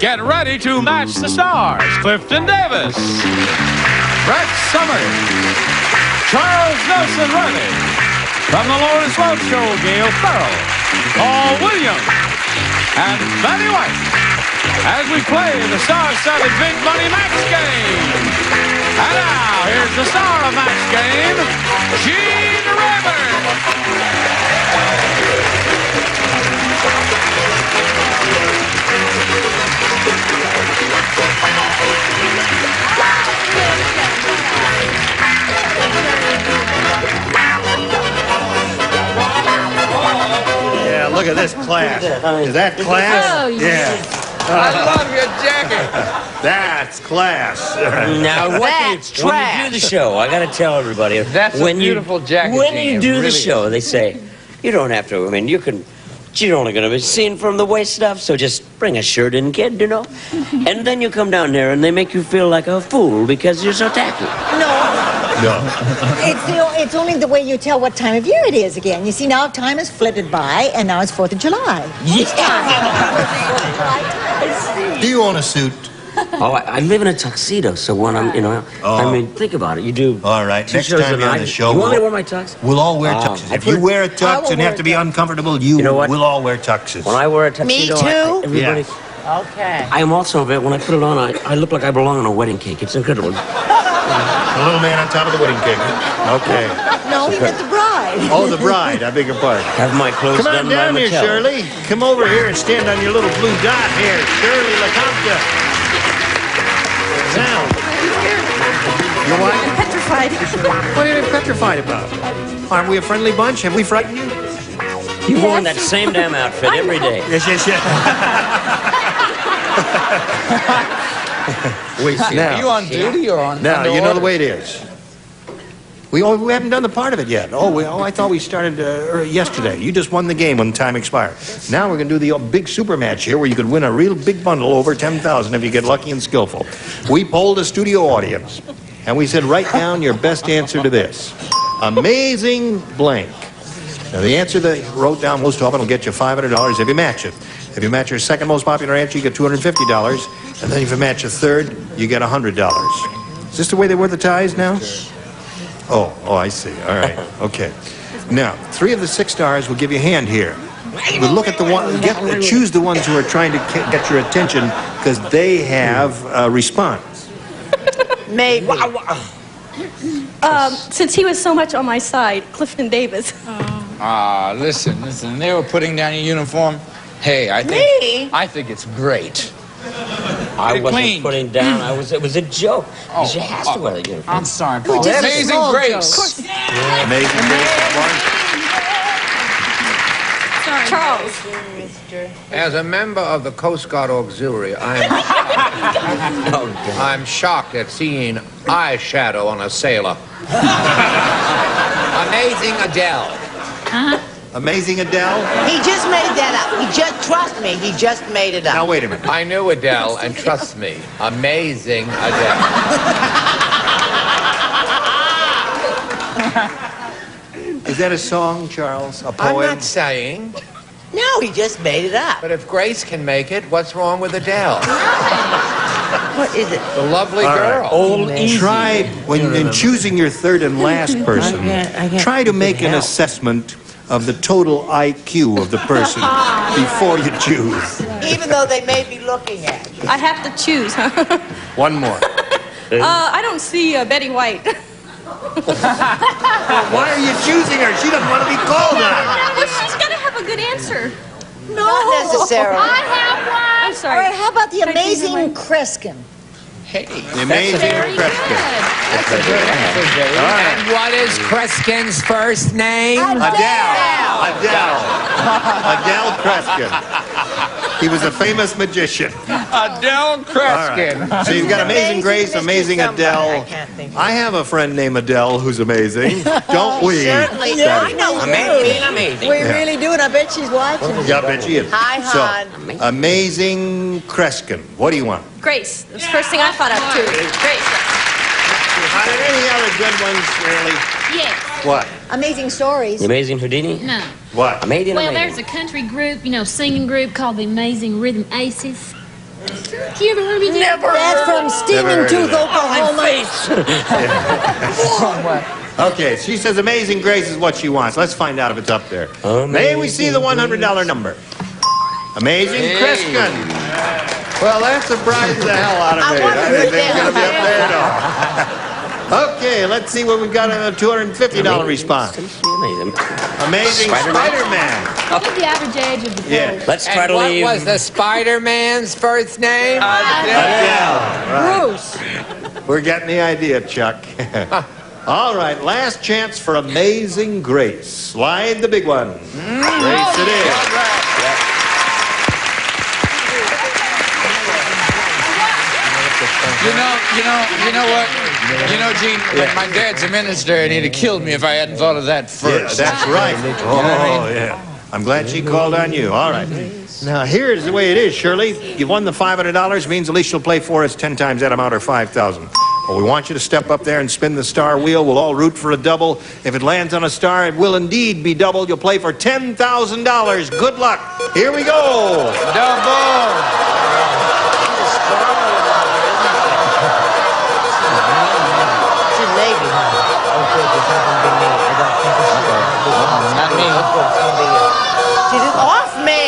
Get ready to match the stars. Clifton Davis, Brett Summers, Charles Nelson Reilly. From the Lawrence Welch Show, Gail, Farrell, Paul Williams, and Betty White. As we play the star-studded Big Money Match Game. And now, here's the star of Match Game, Gene Rayburn. Yeah, look at this class. Is that class? Oh, yeah. I love your jacket. That's class. Now, when you do the show, I got to tell everybody. That's a beautiful jacket, When Gene. you do It the really show, they say, you don't have to, I mean, you're only going to be seen from the waist up, so just bring a shirt in, kid, you know? And then you come down there and they make you feel like a fool because you're so tacky. No. It's only the way you tell what time of year it is again. You see, now time has flitted by, and now it's 4th of July. Do you own a suit? Oh, I live in a tuxedo, so when I'm, I mean, think about it. You do. All right, two next shows time a you're on night. the show, You want me to wear my tux? We'll all wear tuxes. If you wear a tux and have to be uncomfortable, know what? we'll all wear tuxes. When I wear a tuxedo, Me too? Everybody. Yeah. Okay. I am also a bit, when I put it on, I look like I belong on a wedding cake. It's incredible. The little man on top of the wedding cake. Okay. No, he meant the bride. Oh, the bride. I beg your pardon. Have my clothes Come done on down by here, Mattel. Shirley. Come over here and stand on your little blue dot here. Shirley LaCompta. Now. You what? I'm petrified. What are you petrified about? Aren't we a friendly bunch? Have we frightened you? You've worn that same damn outfit every day. Yes, yes, yes. Are you on duty or on Now, under you know the orders? way it is. We haven't done the part of it yet. I thought we started yesterday. You just won the game when time expired. Now we're going to do the big super match here where you could win a real big bundle over 10,000 if you get lucky and skillful. We polled a studio audience, and we said, write down your best answer to this. Amazing blank. Now, the answer they wrote down most often will get you $500 if you match it. If you match your second most popular answer, you get $250. And then if you match a third, you get $100. Is this the way they wear the ties now? Oh, I see. All right. Okay. Now, 3 of the 6 stars will give you a hand here. We'll look at the one, choose the ones who are trying to get your attention because they have a response. Maybe. Since he was so much on my side, Clifton Davis. Listen. They were putting down your uniform. Hey, I think it's great. I wasn't clean. putting down. It was a joke. Because you have to wear the uniform. I'm sorry, Paul. just a Amazing small Grace. Amazing Grace. Charles. As a member of the Coast Guard Auxiliary, I'm shocked at seeing eyeshadow on a sailor. Amazing Adele. Amazing Adele. He just made that up. Trust me, he just made it up. Now, wait a minute. I knew Adele, and trust me, amazing Adele. Is that a song, Charles? A I'm poem? not saying, No, he just made it up. but if Grace can make it, what's wrong with Adele? What is it? The lovely All right. girl. Old easy. Try, in choosing your third and last person, I can't try to make an help. assessment of the total IQ of the person before you choose. Even though they may be looking at you. I have to choose, huh? One more. I don't see Betty White. Why are you choosing her? She doesn't want to be called on. Well, she's got to have a good answer. No. Not necessarily. I have one. I'm All sorry. right, how about the Can I choose amazing one? Kreskin? Hey, The amazing Very good. Kreskin. and what is Kreskin's first name? Adele Kreskin. He was a famous magician. Adele Kreskin. Right. So you've got Amazing Grace, Mr. Amazing Somebody. Adele. I can't think. I have a friend named Adele who's amazing. Don't we? Certainly. Yeah, I know. Amazing. We really do, and I bet she's watching. Yeah, I bet she is. Hi, So, hon. Amazing Kreskin. What do you want? Grace. That's the first thing I thought of, too. Grace. Are there any other good ones, Reilly? Yes. What? Amazing stories. The Amazing Houdini? No. What? Amazing. Well, there's a country group, singing group called the Amazing Rhythm Aces. That's from Steaming Tooth, Oklahoma. Okay, she says Amazing Grace is what she wants. Let's find out if it's up there. May we see the $100 number? Amazing Christian. Well, that surprised the hell out of me. I didn't think it was going to be up there at all. Okay, let's see what we've got on a $250 response. Amazing Spider-Man. What was the average age of the Yeah. Let's try And to what leave. was the Spider-Man's first name? Bruce. We're getting the idea, Chuck. All right, last chance for Amazing Grace. Slide the big one. Grace it is. You know what? You know, Gene, my dad's a minister, and he'd have killed me if I hadn't thought of that first. Yeah, that's right. Oh, yeah. I'm glad she called on you. All right. Now, here's the way it is, Shirley. You won the $500, means at least you'll play for us 10 times that amount or 5,000. Well, we want you to step up there and spin the star wheel. We'll all root for a double. If it lands on a star, it will indeed be doubled. You'll play for $10,000. Good luck. Here we go. Double! She's Navy. Not me. She's off me.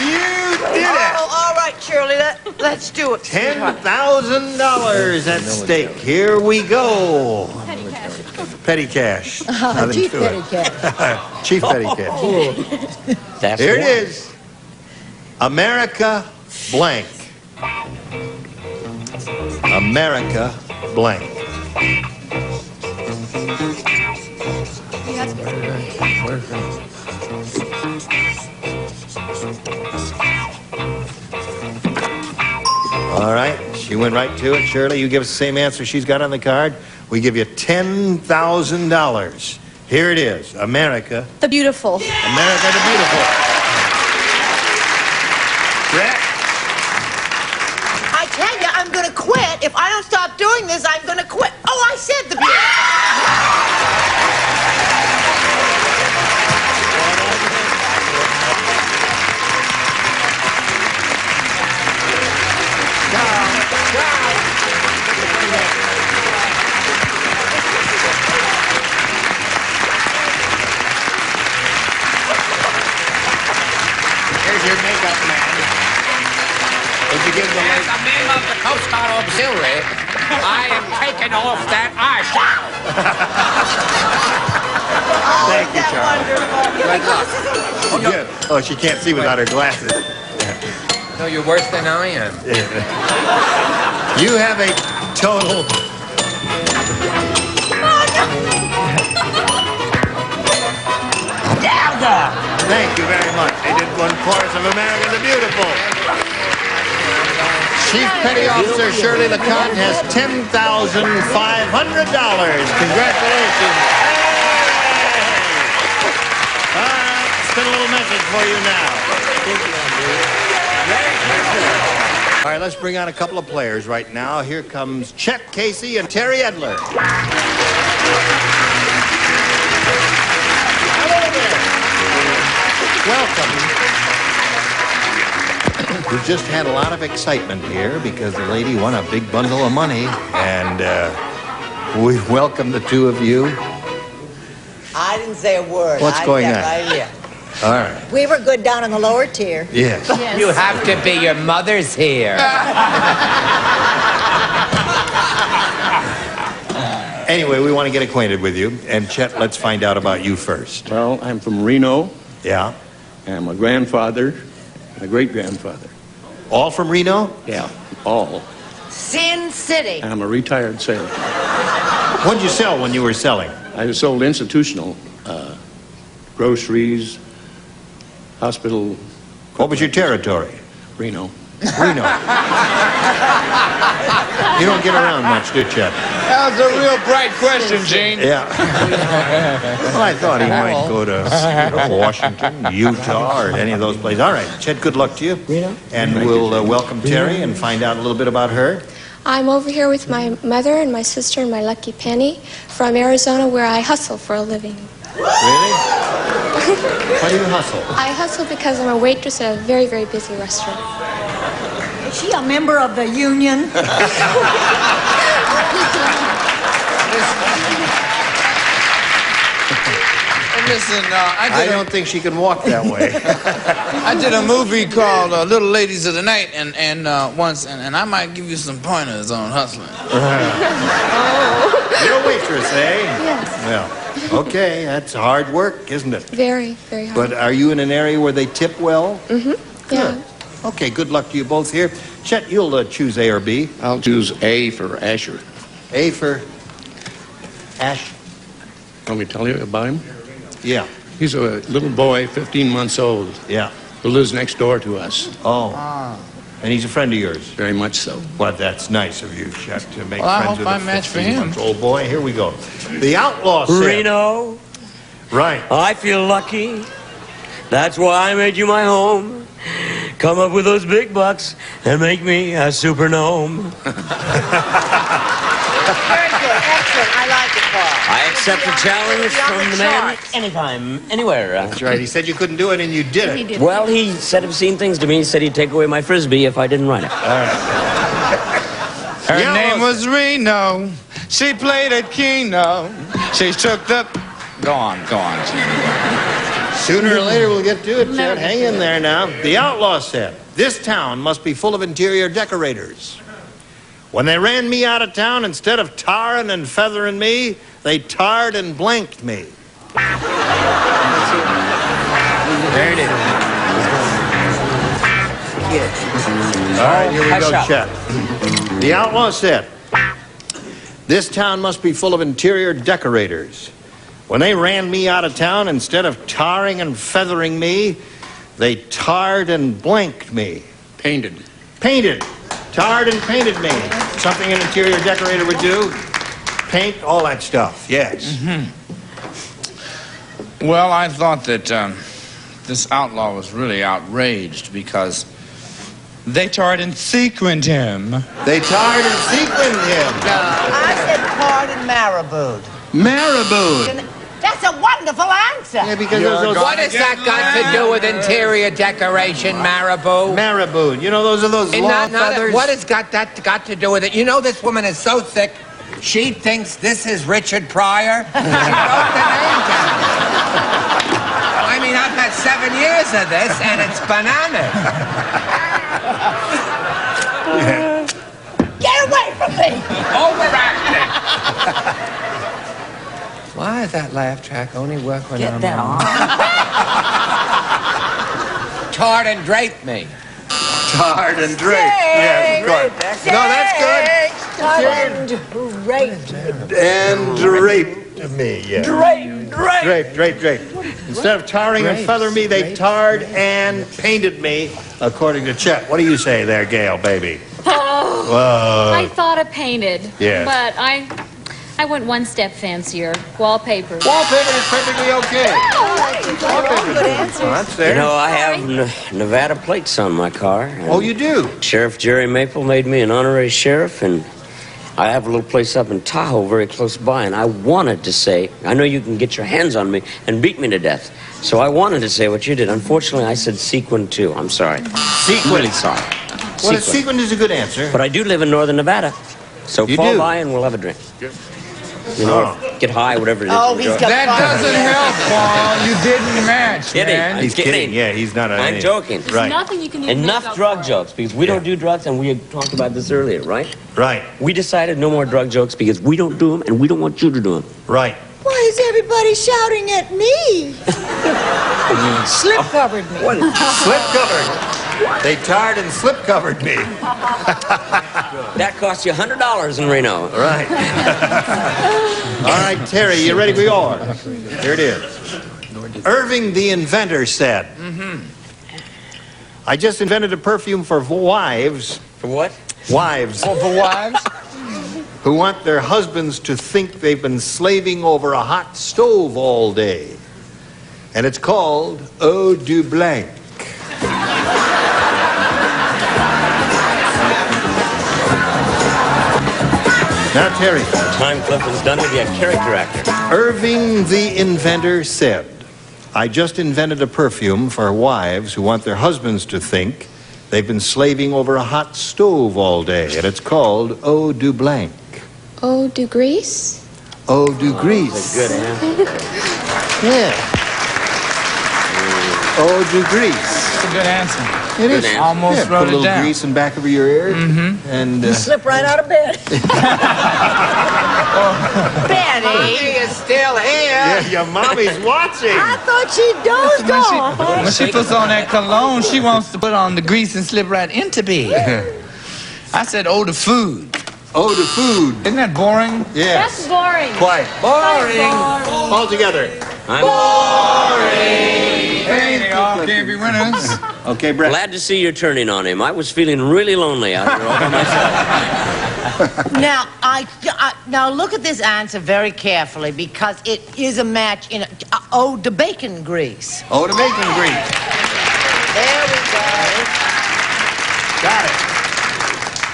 You did it. Oh, all right, Shirley, let's do it. $10,000 at stake. Here we go. Petty cash. Nothing Chief to Petty it. Cash. Chief Petty Cash. That's Here it one. is. America blank. America blank. All right, she went right to it. Shirley, you give us the same answer she's got on the card. We give you $10,000. Here it is. America. The beautiful. America the Beautiful. Brett? I tell you, I'm going to quit. If I don't stop doing this, I'm going to quit. Oh, I said the beautiful. Here's your makeup man. Did you give the As lady? a member of the Coast Guard Auxiliary, I am taking off that eyeshadow. Thank you, Wonderful. Charlie. Good. Oh, she can't see without her glasses. No, you're worse than I am. You have a total. Thank you very much. They did one chorus of America the Beautiful. Chief Petty Officer Shirley LeConte has $10,500. Congratulations. Hey! Spin a little message for you now. All right, let's bring on a couple of players right now. Here comes Chet Casey and Terry Edler. Hello there. Welcome. We've just had a lot of excitement here because the lady won a big bundle of money, and we welcome the two of you. I didn't say a word. What's going on? Right here. All right. We were good down in the lower tier. Yes. You have to be your mother's here. Anyway, we want to get acquainted with you. And Chet, let's find out about you first. Well, I'm from Reno. Yeah. I'm a grandfather and a great-grandfather. All from Reno? Yeah, all. Sin City. And I'm a retired sailor. What'd you sell when you were selling? I sold institutional groceries, hospital. What was your territory? Reno. Reno. You don't get around much, do you, Chet? That was a real bright question, Gene. Yeah. Well, I thought he might go to Washington, Utah, or any of those places. All right, Chet, good luck to you. And we'll welcome Terry and find out a little bit about her. I'm over here with my mother and my sister and my lucky Penny from Arizona, where I hustle for a living. Really? Why do you hustle? I hustle because I'm a waitress at a very, very busy restaurant. Is she a member of the union? Listen, I don't think she can walk that way. I did a movie called Little Ladies of the Night, and once, and I might give you some pointers on hustling. You're a waitress, eh? Yes. Well, okay, that's hard work, isn't it? Very, very hard. But are you in an area where they tip well? Mm-hmm. Yeah. Good. Okay, good luck to you both here. Chet, you'll choose A or B. I'll choose A for Asher. A for Ash. Want me to tell you about him? Yeah, He's a little boy, 15 months old, yeah. who lives next door to us. Oh, and he's a friend of yours. Very much so. Well, that's nice of you, Chet, to make Well, I friends hope with I a match for 15-month-old boy. Here we go. The outlaw said... Reno, Right. I feel lucky. That's why I made you my home. Come up with those big bucks and make me a super gnome. Very good. Excellent. I like it, Paul. I accept the challenge from the man anytime, anywhere. That's right. He said you couldn't do it, and you did it. He did. Well, he said obscene things to me. He said he'd take away my Frisbee if I didn't write it. Her Yeah, name well- was Reno. She played at Keno. She took the... Go on. Sooner or later, we'll get to it, Chet. Hang in there now. The outlaw said, this town must be full of interior decorators. When they ran me out of town, instead of tarring and feathering me, they tarred and blanked me. There it is. All right, here we Hush go, up. Chet. The outlaw said, this town must be full of interior decorators. When they ran me out of town, instead of tarring and feathering me, they tarred and blanked me. Painted. Painted. Tarred and painted me. Something an interior decorator would do. Paint, all that stuff, yes. Well, I thought that this outlaw was really outraged because they tarred and sequined him. They tarred and sequined him. I said card and marabou. Marabou. That's a wonderful answer. Yeah, because those What has that got to do with interior decoration, Marabou? marabou. You know, those are those And long feathers. what has got to do with it? You know, this woman is so thick, she thinks this is Richard Pryor. She wrote the name down. I mean, I've had 7 years of this, and it's bananas. Get away from me. Overacting. Why is that laugh track only work when I'm on? Tarred and draped me. Tarred and draped. Yes, of course. No, that's good. And draped me, yes. Draped. Instead of tarring and feathering me, they tarred and painted me, according to Chet. What do you say there, Gail, baby? Oh, I thought of painted. Yes. But I went one step fancier. Wallpaper. Wallpaper is perfectly okay. Good answer. Well, that's there. You know, I have Nevada plates on my car. Oh, you do? Sheriff Jerry Maple made me an honorary sheriff, and I have a little place up in Tahoe very close by, and I wanted to say, I know you can get your hands on me and beat me to death, so I wanted to say what you did. Unfortunately, I said sequin too. I'm sorry. Sequin. I'm really sorry. Well, sequin is a good answer. But I do live in northern Nevada, so You fall do? by and we'll have a drink. You know, get high, whatever it is. Oh, you he's enjoy. got That doesn't help, Paul. You didn't match, Kidding. man. He's kidding. Yeah, he's not. I'm joking. Right. Nothing you can even make Enough up drug for. jokes, because we don't do drugs, and we had talked about this earlier, right? Right. We decided no more drug jokes because we don't do them, and we don't want you to do them. Right. Why is everybody shouting at me? Slip covered me. Slip covered. They tarred and slip covered me. That cost you $100 in Reno. Right. All right, Terry, you ready? We are. Here it is. Irving the inventor said, I just invented a perfume for wives. For what? Wives. Oh, for wives? Who want their husbands to think they've been slaving over a hot stove all day. And it's called Eau du Blanc. Now, Terry. Time Clifton's done with you, a character actor. Irving the inventor said, I just invented a perfume for wives who want their husbands to think they've been slaving over a hot stove all day, and it's called Eau de Blanc. Eau de Grease? Eau de Grease. That's a good answer. Yeah. Eau de Grease. That's a good answer. It is. answer. Almost Put wrote a little it down. grease in back of your ear. Mm-hmm. And You slip right out of bed. Betty. Mommy is still here. yeah, your mommy's watching. I thought she dozed off. When she puts on that cologne, she wants to put on the grease and slip right into bed. I said, oh, the food. Eau de food. Isn't that boring? Yes. boring. Quiet. Boring. All together. Hey, they all can't be winners. Okay, Brett. Glad to see you're turning on him. I was feeling really lonely out here all by myself. Now, now look at this answer very carefully because it is a match in eau de bacon grease. Eau de bacon grease. There we go. Got it.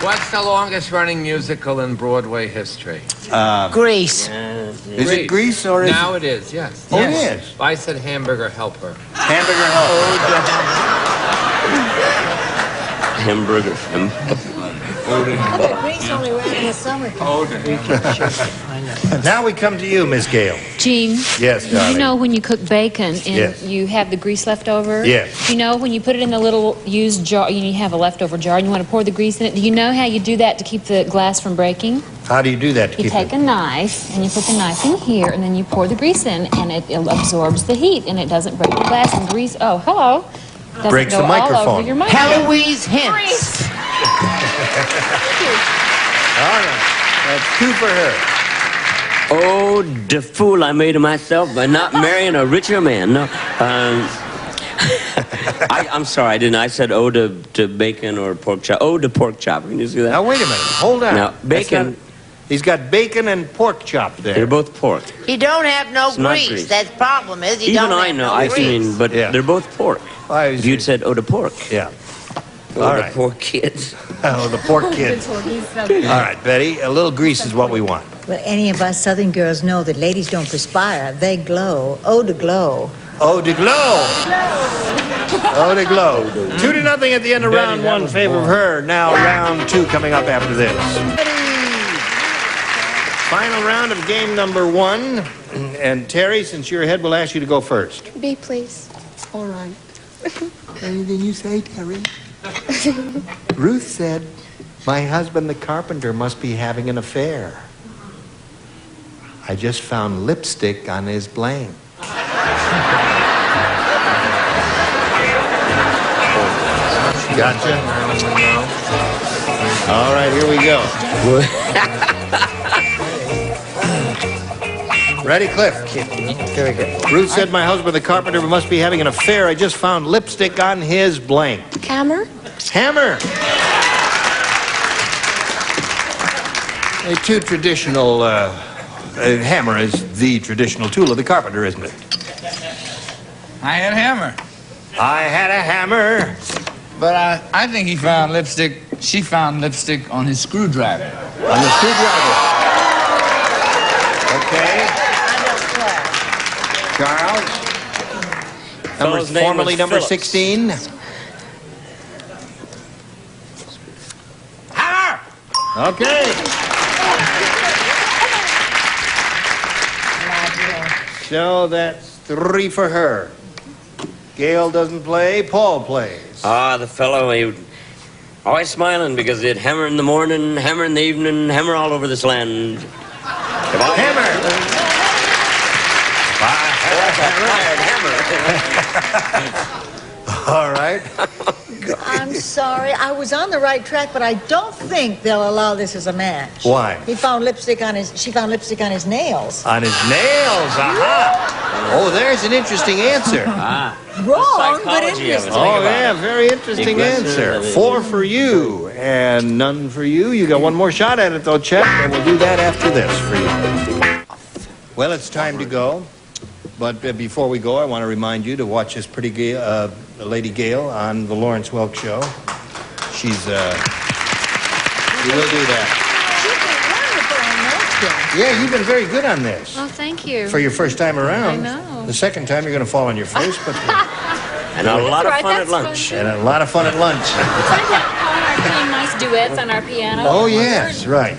What's the longest running musical in Broadway history? Grease. Is it Grease or is Now it is, yes. Oh, it is. I said Hamburger Helper. Hamburger Helper? Hamburger. Grease only ran in the summer. Now we come to you, Miss Gail. Gene, Yes, darling. you know when you cook bacon and Yes. you have the grease left over? Yes. You know when you put it in the little used jar, you have a leftover jar and you want to pour the grease in it? Do you know how you do that to keep the glass from breaking? How do you do that to You keep take it? a knife and you put the knife in here and then you pour the grease in and it absorbs the heat and it doesn't break the glass and grease. Oh, hello. Doesn't Breaks go the all microphone. over your microphone. Heloise Hints. All right. That's 2 for her. Oh, the fool I made of myself by not marrying a richer man. No. I'm sorry, I didn't. I said oh to bacon or pork chop. Oh to pork chop. Can you see that? Now, wait a minute. Hold on. Now, That's bacon- not- he's got bacon and pork chop there. They're both pork. You don't have no It's not grease. grease. That's the problem is you Even don't I have know. no I grease. mean, but Yeah. they're both pork. I If you'd see. said oh to pork. Yeah. Oh, All the right. poor kids. Oh, the pork kids. All right, Betty. A little grease is what we want. Well, any of us Southern girls know that ladies don't perspire, they glow. Eau de glow. Eau de glow. Eau de glow. 2-0 at the end of round 1 in favor of her. Now round 2 coming up after this. Final round of game number 1. And Terry, since you're ahead, we'll ask you to go first. B, please. All right. Anything you say, Terry? Ruth said, my husband the carpenter must be having an affair. I just found lipstick on his blank. Gotcha. All right, here we go. Ready, Cliff? Very good. Ruth said, my husband the carpenter must be having an affair. I just found lipstick on his blank. Hammer? Hammer. A too traditional, hammer is the traditional tool of the carpenter, isn't it? I had a hammer. I had a hammer. But I think he found lipstick, she found lipstick on his screwdriver. On the screwdriver. Okay. Charles. Fellow's name Formerly was number Phillips. 16. Hammer! Okay. So that's 3 for her. Gail doesn't play, Paul plays. Ah, the fellow, he always smiling because he'd hammer in the morning, hammer in the evening, hammer all over this land. Hammer! All right. I'm sorry. I was on the right track, but I don't think they'll allow this as a match. Why? She found lipstick on his nails. On his nails, aha! Oh, there's an interesting answer. Wrong, but Psychology of it. interesting. Oh, yeah, very interesting answer. 4 for you, and none for you. You got one more shot at it, though, Chet, and we'll do that after this for you. Well, it's time to go. But before we go, I want to remind you to watch this pretty Lady Gail on the Lawrence Welk Show. She's, you will do that. She's been wonderful on you. Yeah, you've been very good on this. Oh, thank you. For your first time around. I know. The second time you're going to fall on your face, but... And a lot of right, fun at that's lunch. fun. And a lot of fun at lunch. Doing nice duets on our piano. Oh, yes, right.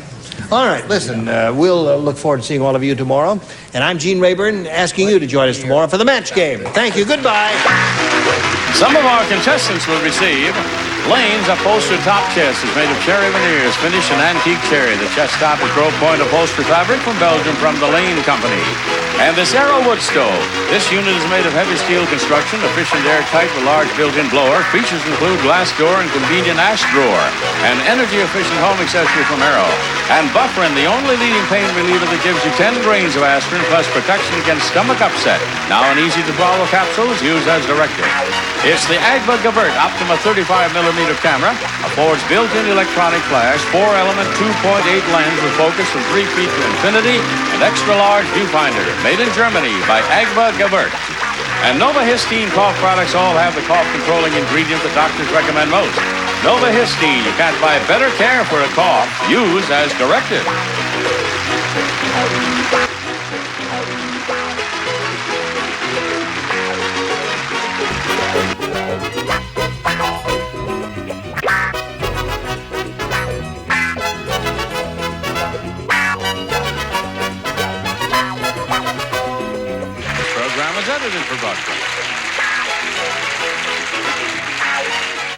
All right, listen, we'll look forward to seeing all of you tomorrow. And I'm Gene Rayburn, asking you to join us tomorrow for the match game. Thank you. Goodbye. Some of our contestants will receive Lane's upholstered top chest is made of cherry veneers, finished in antique cherry. The chest top is Grove Point upholstery fabric from Belgium from the Lane Company. And this Arrow wood stove. This unit is made of heavy steel construction, efficient, airtight with large built-in blower. Features include glass door and convenient ash drawer. An energy-efficient home accessory from Arrow. And Bufferin, the only leading pain reliever that gives you 10 grains of aspirin plus protection against stomach upset. Now an easy-to-swallow capsule is used as directed. It's the Agba Gavert Optima 35mm camera, affords built-in electronic flash, 4-element 2.8 lens with focus from 3 feet to infinity, and extra-large viewfinder. Made in Germany by Agba Gavert. And Nova Histine cough products all have the cough-controlling ingredient that doctors recommend most. Nova Histine, you can't buy better care for a cough. Use as directed. Program is edited for broadcast.